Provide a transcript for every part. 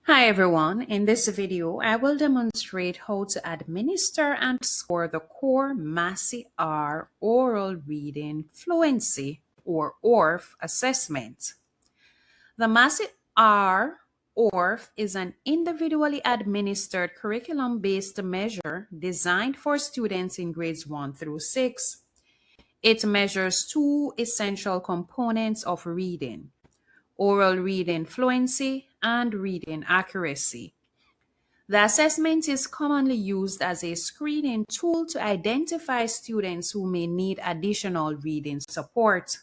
Hi everyone, in this video I will demonstrate how to administer and score the CORE MASI-R Oral Reading Fluency or ORF Assessment. The MASI-R ORF is an individually administered curriculum-based measure designed for students in grades 1 through 6. It measures two essential components of reading: oral reading fluency and reading accuracy. The assessment is commonly used as a screening tool to identify students who may need additional reading support.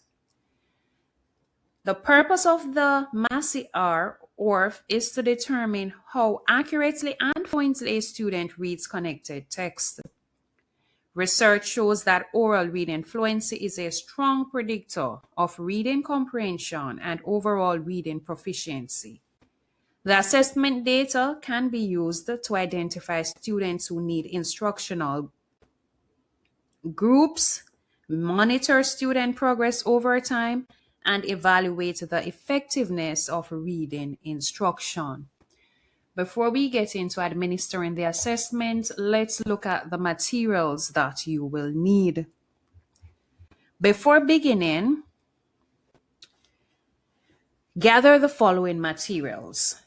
The purpose of the MASI-R ORF is to determine how accurately and fluently a student reads connected text. Research shows that oral reading fluency is a strong predictor of reading comprehension and overall reading proficiency. The assessment data can be used to identify students who need instructional groups, monitor student progress over time, and evaluate the effectiveness of reading instruction. Before we get into administering the assessment, let's look at the materials that you will need. Before beginning, gather the following materials.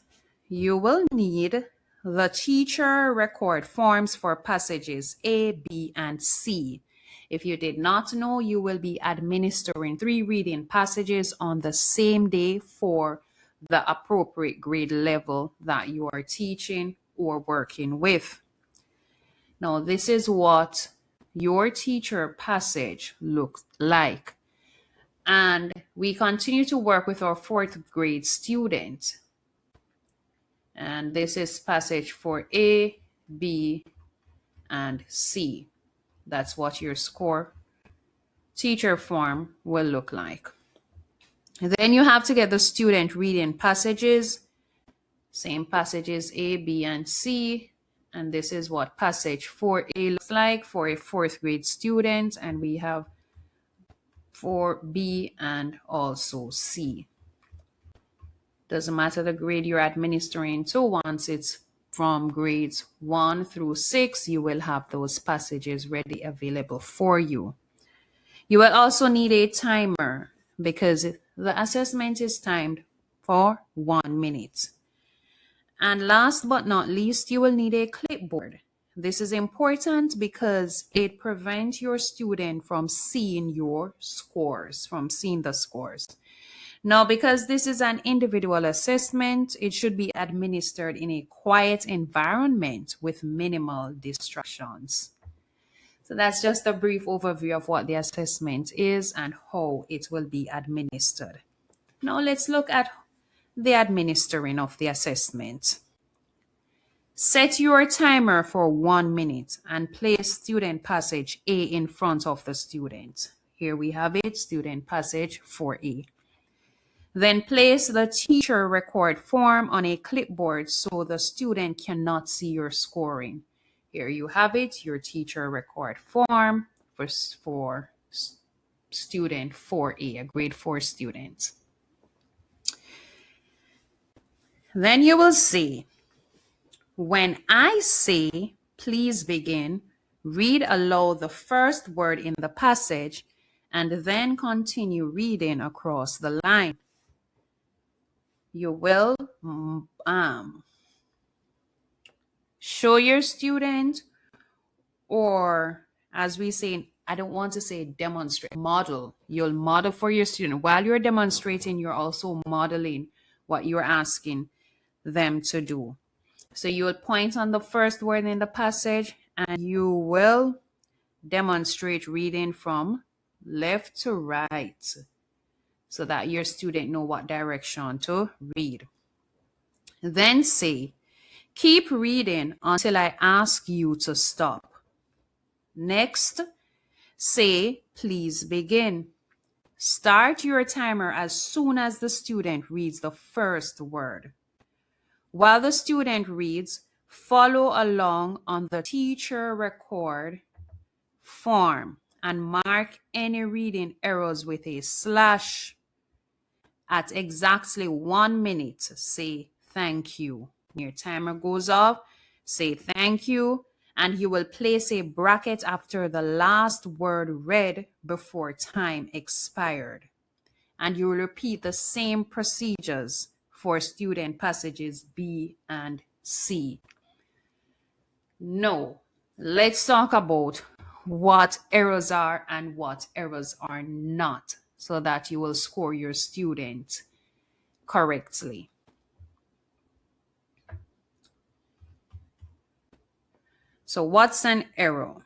You will need the teacher record forms for passages A, B, and C. If you did not know, you will be administering 3 reading passages on the same day for the appropriate grade level that you are teaching or working with. Now, this is what your teacher passage looks like. And we continue to work with our 4th grade student. And this is passage for A, B, and C. That's what your score teacher form will look like. Then you have to get the student reading passages, same passages A, B, and C. And this is what passage 4A looks like for a 4th grade student. And we have 4B and also C. Doesn't matter the grade you're administering to. Once it's from grades 1 through 6, you will have those passages ready available for you. You will also need a timer because the assessment is timed for 1 minute. And last but not least, you will need a clipboard. This is important because it prevents your student from seeing your scores, from seeing the scores. Now, because this is an individual assessment, it should be administered in a quiet environment with minimal distractions. So that's just a brief overview of what the assessment is and how it will be administered. Now let's look at the administering of the assessment. Set your timer for 1 minute and place student passage A in front of the student. Here we have it, student passage 4A. Then place the teacher record form on a clipboard so the student cannot see your scoring. Here you have it, your teacher record form for student 4A, a grade 4 student. Then you will see, when I say, please begin, read aloud the first word in the passage and then continue reading across the line. You will show your student, or as we say, I don't want to say demonstrate, model. You'll model for your student. While you're demonstrating, you're also modeling what you're asking them to do. So you will point on the first word in the passage and you will demonstrate reading from left to right so that your student know what direction to read. Then say, keep reading until I ask you to stop. Next, say, please begin. Start your timer as soon as the student reads the first word. While the student reads, follow along on the teacher record form and mark any reading errors with a slash. At exactly 1 minute, say thank you. When your timer goes off, say thank you, and you will place a bracket after the last word read before time expired. And you will repeat the same procedures for student passages B and C. Now, let's talk about what errors are and what errors are not, so that you will score your student correctly. So what's an error?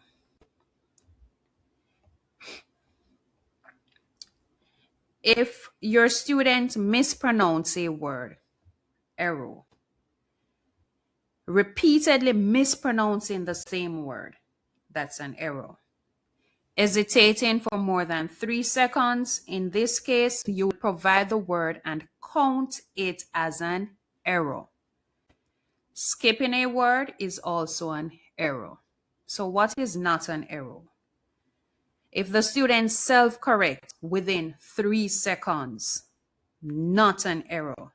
If your student mispronounce a word, error. Repeatedly mispronouncing the same word, that's an error. Hesitating for more than 3 seconds, in this case, you will provide the word and count it as an error. Skipping a word is also an error. So what is not an error? If the student self-corrects within 3 seconds, not an error.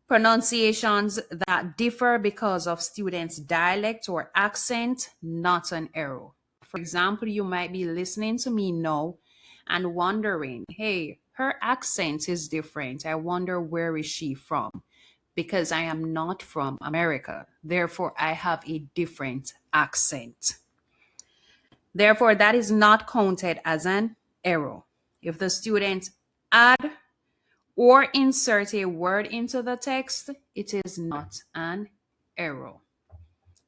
Pronunciations that differ because of students' dialect or accent, not an error. For example, you might be listening to me now and wondering, hey, her accent is different. I wonder where is she from? Because I am not from America. Therefore, I have a different accent. Therefore, that is not counted as an error. If the student add or insert a word into the text, it is not an error. All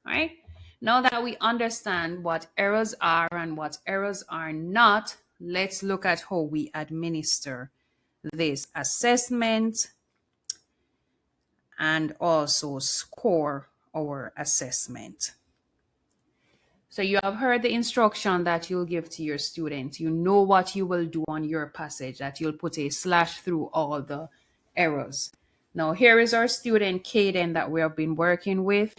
right? Now that we understand what errors are and what errors are not, let's look at how we administer this assessment and also score our assessment. So you have heard the instruction that you'll give to your student. You know what you will do on your passage, that you'll put a slash through all the errors. Now here is our student Caden that we have been working with.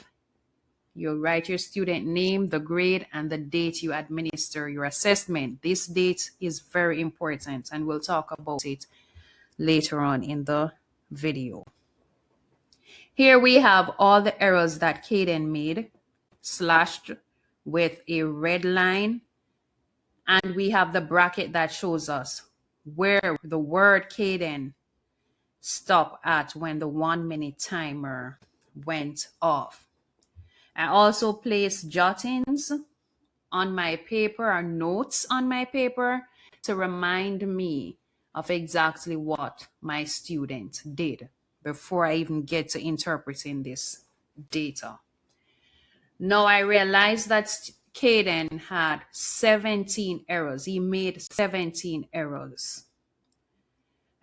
You'll write your student name, the grade, and the date you administer your assessment. This date is very important, and we'll talk about it later on in the video. Here we have all the errors that Caden made, slashed with a red line, and we have the bracket that shows us where the word Caden stopped at when the 1 minute timer went off. I also placed jottings on my paper or notes on my paper to remind me of exactly what my student did before I even get to interpreting this data. Now I realized that Caden had 17 errors. He made 17 errors.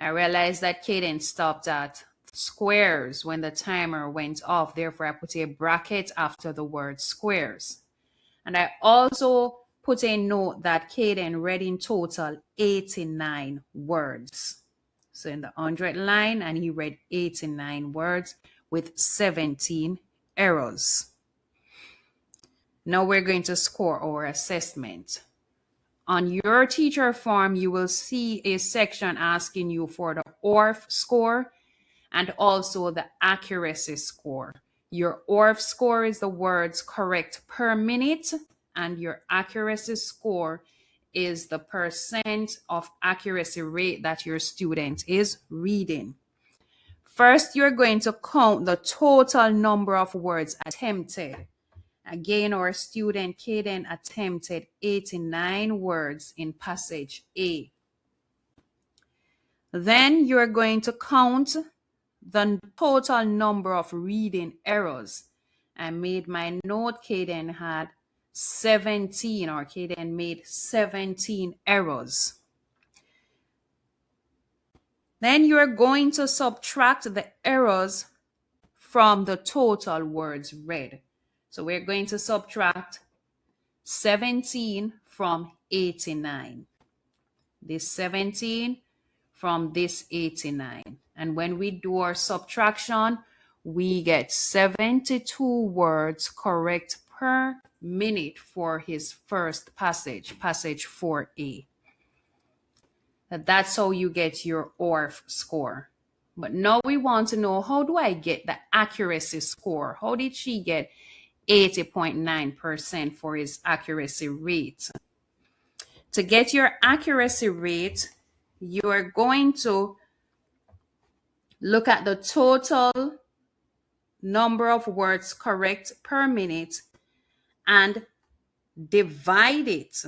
I realized that Caden stopped at squares when the timer went off. Therefore, I put a bracket after the word squares. And I also put a note that Caden read in total 89 words. So in the 100th line, and he read 89 words with 17 errors. Now we're going to score our assessment. On your teacher form, you will see a section asking you for the ORF score and also the accuracy score. Your ORF score is the words correct per minute, and your accuracy score is the percent of accuracy rate that your student is reading. First, you're going to count the total number of words attempted. Again, our student Caden attempted 89 words in passage A. Then you're going to count the total number of reading errors. I made my note, Caden had 17, or Caden made 17 errors. Then you're going to subtract the errors from the total words read. So we're going to subtract 17 from 89. This 17 from this 89. And when we do our subtraction, we get 72 words correct per minute for his first passage, passage 4A. That's how you get your ORF score. But now we want to know, how do I get the accuracy score? How did she get 80.9% for his accuracy rate? To get your accuracy rate, you are going to look at the total number of words correct per minute and divide it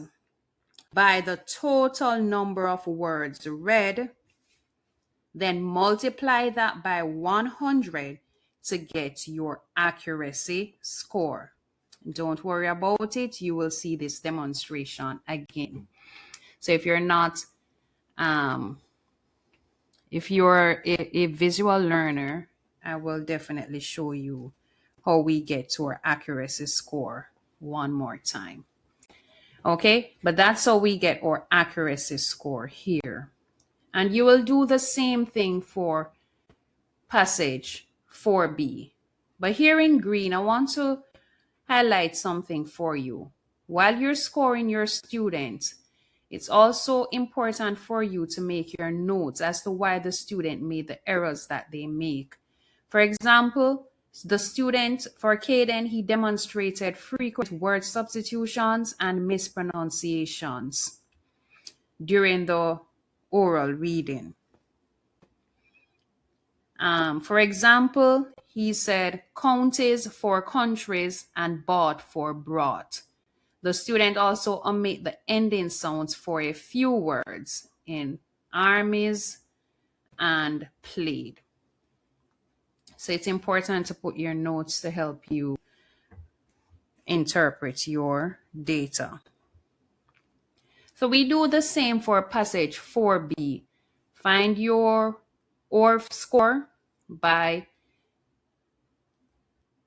by the total number of words read, then multiply that by 100 to get your accuracy score. Don't worry about it. You will see this demonstration again. So if you're not, if you're a visual learner, I will definitely show you how we get to our accuracy score one more time. Okay, but that's how we get our accuracy score here. And you will do the same thing for passage 4B. But here in green, I want to highlight something for you. While you're scoring your students, it's also important for you to make your notes as to why the student made the errors that they make. For example, the student, for Caden, he demonstrated frequent word substitutions and mispronunciations during the oral reading. For example, he said counties for countries and bought for brought. The student also omit the ending sounds for a few words in armies and played. So it's important to put your notes to help you interpret your data. So we do the same for passage 4B. Find your ORF score by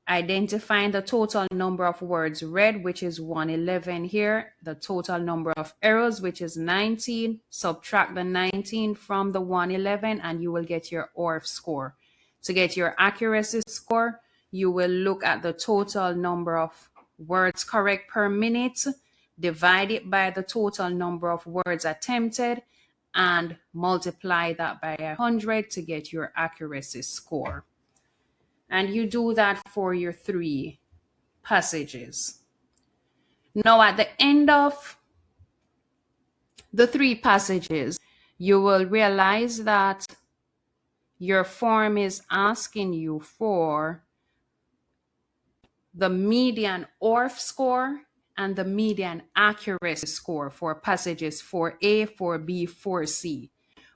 identifying the total number of words read, which is 111 here, the total number of errors, which is 19, subtract the 19 from the 111, and you will get your ORF score. To get your accuracy score, you will look at the total number of words correct per minute, divide it by the total number of words attempted, and multiply that by 100 to get your accuracy score. And you do that for your 3 passages. Now, at the end of the 3 passages, you will realize that your form is asking you for the median ORF score and the median accuracy score for passages 4A, 4B, 4C,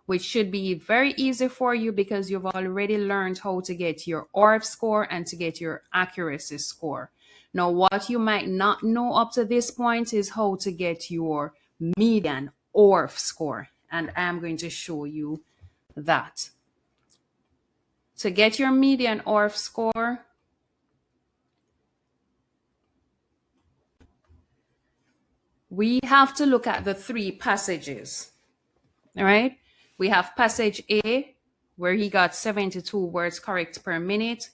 which should be very easy for you because you've already learned how to get your ORF score and to get your accuracy score. Now, what you might not know up to this point is how to get your median ORF score, and I'm going to show you that. To get your median ORF score, we have to look at the 3 passages, all right? We have passage A, where he got 72 words correct per minute,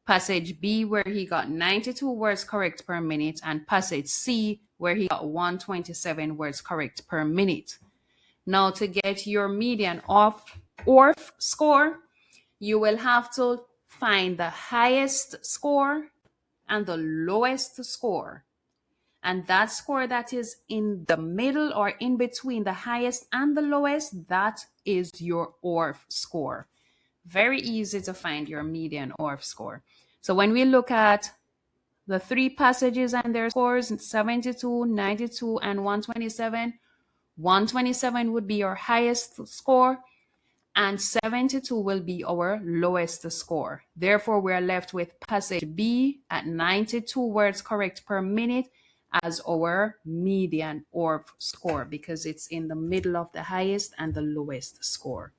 passage B, where he got 92 words correct per minute, and passage C, where he got 127 words correct per minute. Now, to get your median ORF score, you will have to find the highest score and the lowest score. And that score that is in the middle or in between the highest and the lowest, that is your ORF score. Very easy to find your median ORF score. So when we look at the 3 passages and their scores, 72, 92, and 127, 127 would be your highest score, and 72 will be our lowest score. Therefore, we are left with passage B at 92 words correct per minute as our median ORF score because it's in the middle of the highest and the lowest score.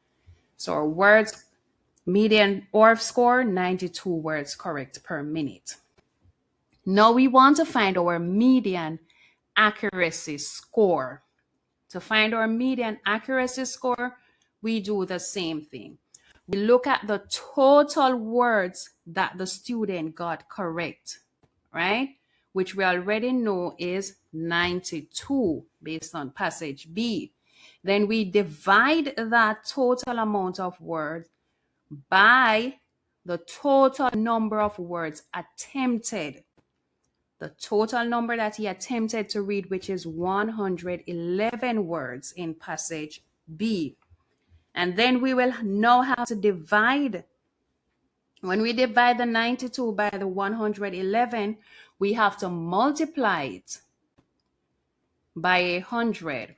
So our words median ORF score, 92 words correct per minute. Now we want to find our median accuracy score. To find our median accuracy score, we do the same thing. We look at the total words that the student got correct, right? Which we already know is 92 based on passage B. Then we divide that total amount of words by the total number of words attempted. The total number that he attempted to read, which is 111 words in passage B. And then we will know how to divide. When we divide the 92 by the 111, we have to multiply it by 100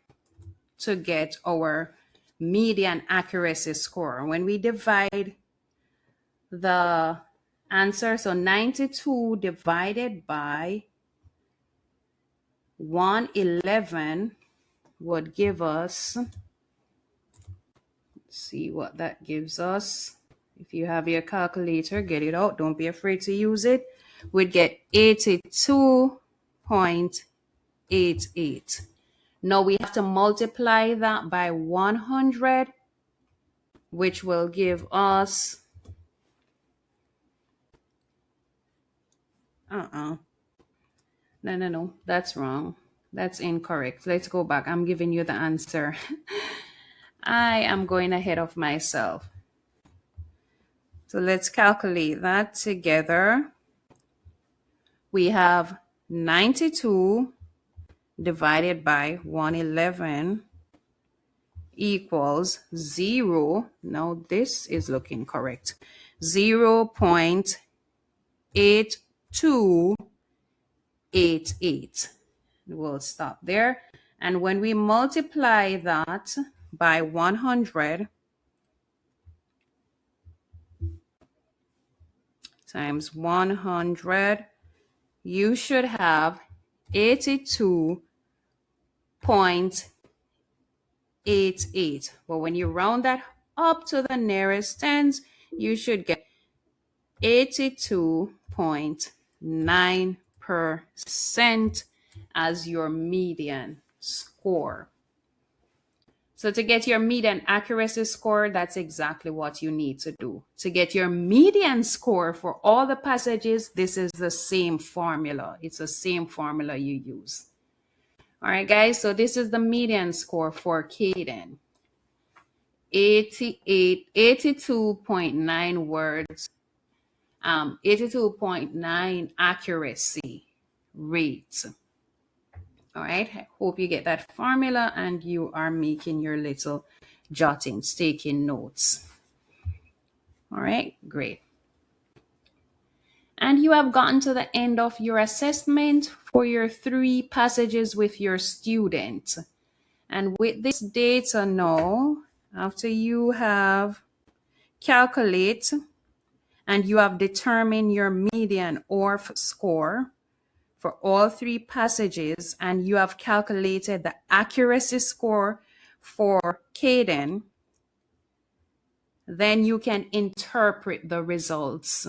to get our median accuracy score. When we divide the answer, so 92 divided by 111 would give us, let's see what that gives us. If you have your calculator, get it out. Don't be afraid to use it. We'd get 82.88. Now we have to multiply that by 100, which will give us, no, that's wrong. That's incorrect. Let's go back. I'm giving you the answer. I am going ahead of myself. So let's calculate that together. We have 92 divided by 111 equals 0. Now this is looking correct. 0.8288. We'll stop there. And when we multiply that by 100 times 100, you should have 82.88. But when you round that up to the nearest tens, you should get 82.9% as your median score. So to get your median accuracy score, that's exactly what you need to do. To get your median score for all the passages, this is the same formula. It's the same formula you use. All right, guys, so this is the median score for Caden. 82.9 words, 82.9 accuracy rate. All right, I hope you get that formula and you are making your little jottings, taking notes. All right, great. And you have gotten to the end of your assessment for your 3 passages with your student. And with this data now, after you have calculate and you have determined your median ORF score for all 3 passages, and you have calculated the accuracy score for Caden, then you can interpret the results.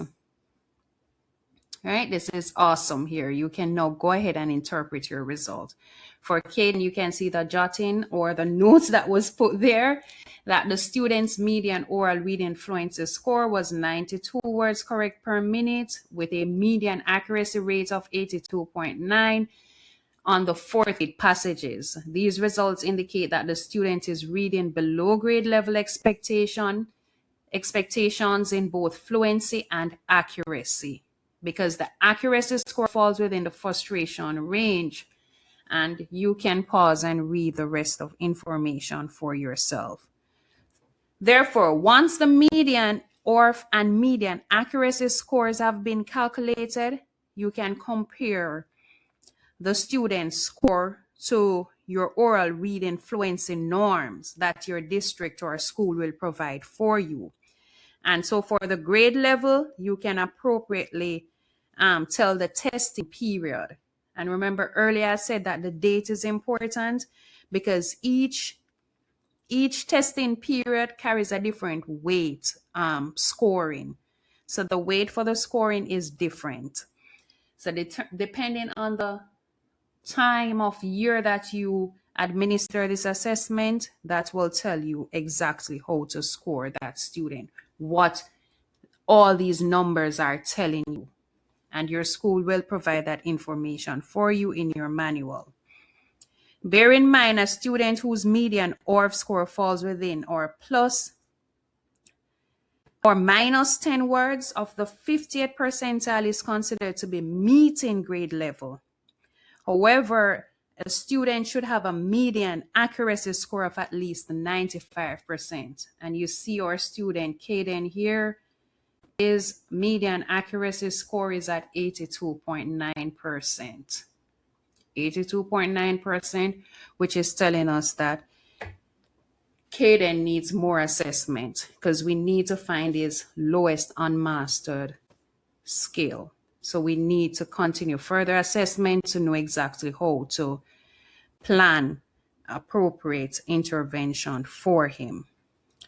All right, this is awesome here. You can now go ahead and interpret your result. For Caden, you can see the jotting or the notes that was put there, that the student's median oral reading fluency score was 92 words correct per minute with a median accuracy rate of 82.9 on the 4 passages. These results indicate that the student is reading below grade level expectations in both fluency and accuracy, because the accuracy score falls within the frustration range, and you can pause and read the rest of information for yourself. Therefore, once the median ORF and median accuracy scores have been calculated, you can compare the student's score to your oral reading fluency norms that your district or school will provide for you. And so for the grade level, you can appropriately tell the testing period. And remember earlier I said that the date is important because each testing period carries a different weight scoring. So the weight for the scoring is different. So depending on the time of year that you administer this assessment, that will tell you exactly how to score that student, what all these numbers are telling you. And your school will provide that information for you in your manual. Bear in mind, a student whose median ORF score falls within or plus or minus 10 words of the 50th percentile is considered to be meeting grade level. However, a student should have a median accuracy score of at least 95%. And you see our student Caden here, his median accuracy score is at 82.9%. 82.9%, which is telling us that Caden needs more assessment because we need to find his lowest unmastered skill. So we need to continue further assessment to know exactly how to plan appropriate intervention for him.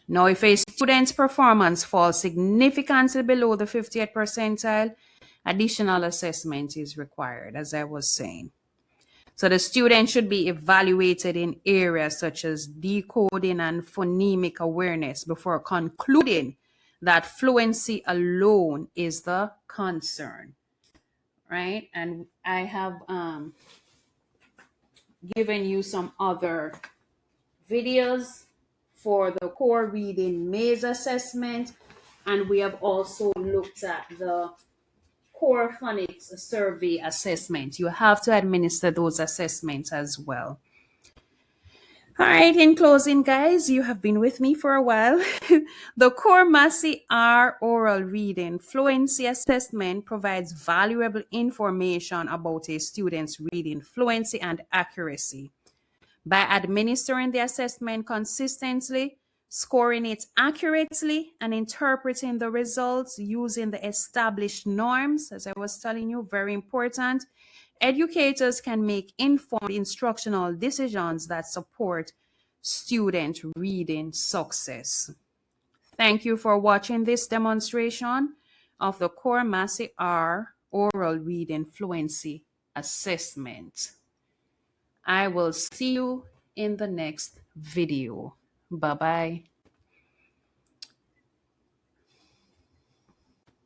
Now, if a student's performance falls significantly below the 50th percentile, additional assessment is required, as I was saying. So the student should be evaluated in areas such as decoding and phonemic awareness before concluding that fluency alone is the concern, right? And I have given you some other videos for the core reading maze assessment, and we have also looked at the core phonics survey assessment. You have to administer those assessments as well. All right, in closing, guys, you have been with me for a while. The CORE MASI-R oral reading fluency assessment provides valuable information about a student's reading fluency and accuracy. By administering the assessment consistently, scoring it accurately, and interpreting the results using the established norms, as I was telling you, very important, educators can make informed instructional decisions that support student reading success. Thank you for watching this demonstration of the CORE MASI-R oral reading fluency assessment. I will see you in the next video. Bye-bye.